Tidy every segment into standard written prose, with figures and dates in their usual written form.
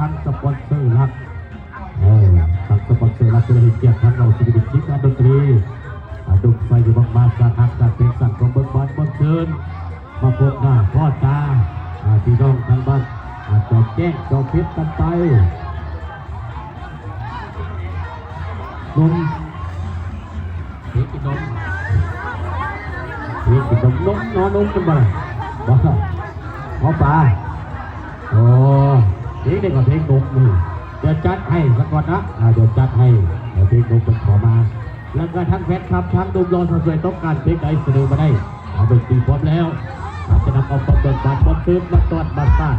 ทั้งสปอนเซอร์หลักทั้งสปอนเซอร์หลักจะได้เกียรติทั้งเราชีวิตชิดการดนตรีดุไฟอยู่บางๆจากหักจากเพลงสั่งของเบิร์ดบอลเบิร์ดเชิญมาพบหน้าพ่อตาพี่น้องทางบ้านจอดแจ้งจอดเพชรกันไปนมเฮ้ยกินนมนมนอนนมกันบ้างบ้าหมอปลาโอ้เพลงเด็กกว่าเพลงนมนี่เดี๋ยวจัดให้สักก่อนนะเดี๋ยวจัดให้เพลงนมเป็นขอมาแล้วก็ทั้งแฟนครับทั้งดุมรอนสวยต้องการเพลงใดเสนอมาได้ดนตรีพร้อมแล้วจะนำเอาประเปิดบัตรบอลตื้นมาตรวจบัตรซ่า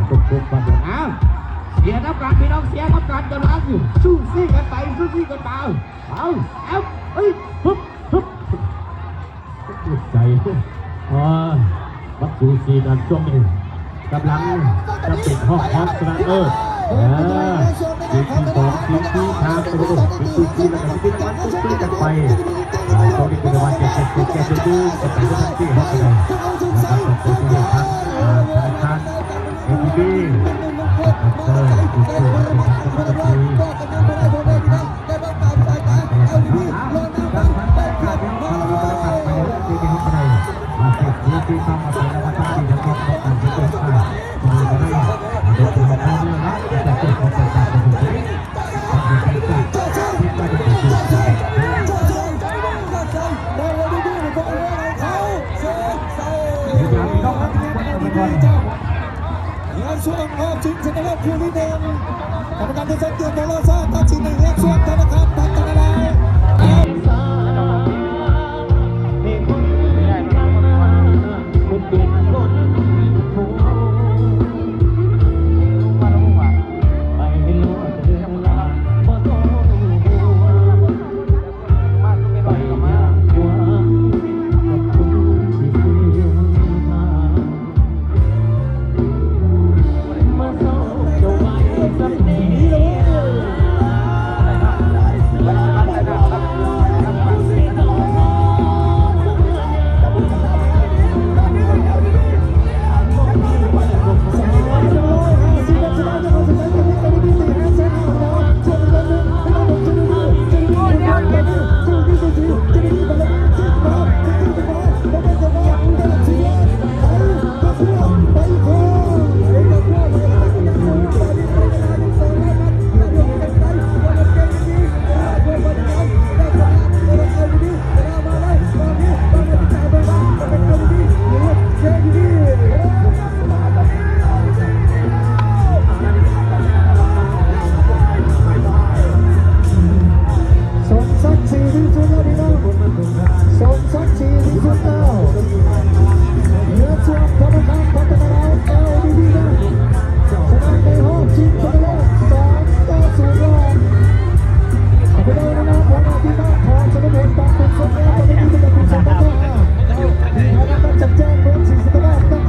ตุกบัตรเดือดอ้าวเสียน้ำการพี่น้องเสียน้ำการจะล้างอยู่สู้ซี่กันไปสู้ซี่กันมาเอาเฮ้ยฮึบใจบักซูซีกันช่วงนี้กำลังจะปิดห้องพร้อมสนามทีมสองทีมที่ทางตัวทีมแล้วก็ทีมมันตุ้ยกันไปตอนนี้คุณวันจะแก้ดูกับไปทั้งที่ห้องเลยนะครับตัวที่ทางธนาคารเอทีบีเซอร์อีกตัวเป็นทางสมาธิที่เข้ามาเป็นนักการที่จะต้องการจะเป็นผู้มีบริหารโดยตัวเขาเนี่ยนะจะเป็นของประชาชนที่ที่จะที่จะเป็นผู้ที่จะมีน้องครับทุกคนทุกคนงานช่วงรอบชิงชนะเลิศคู่ที่หนึ่งกรรมการที่สังเกตโดยเราทราบตัดสินในเอกส่วนธนาคารไท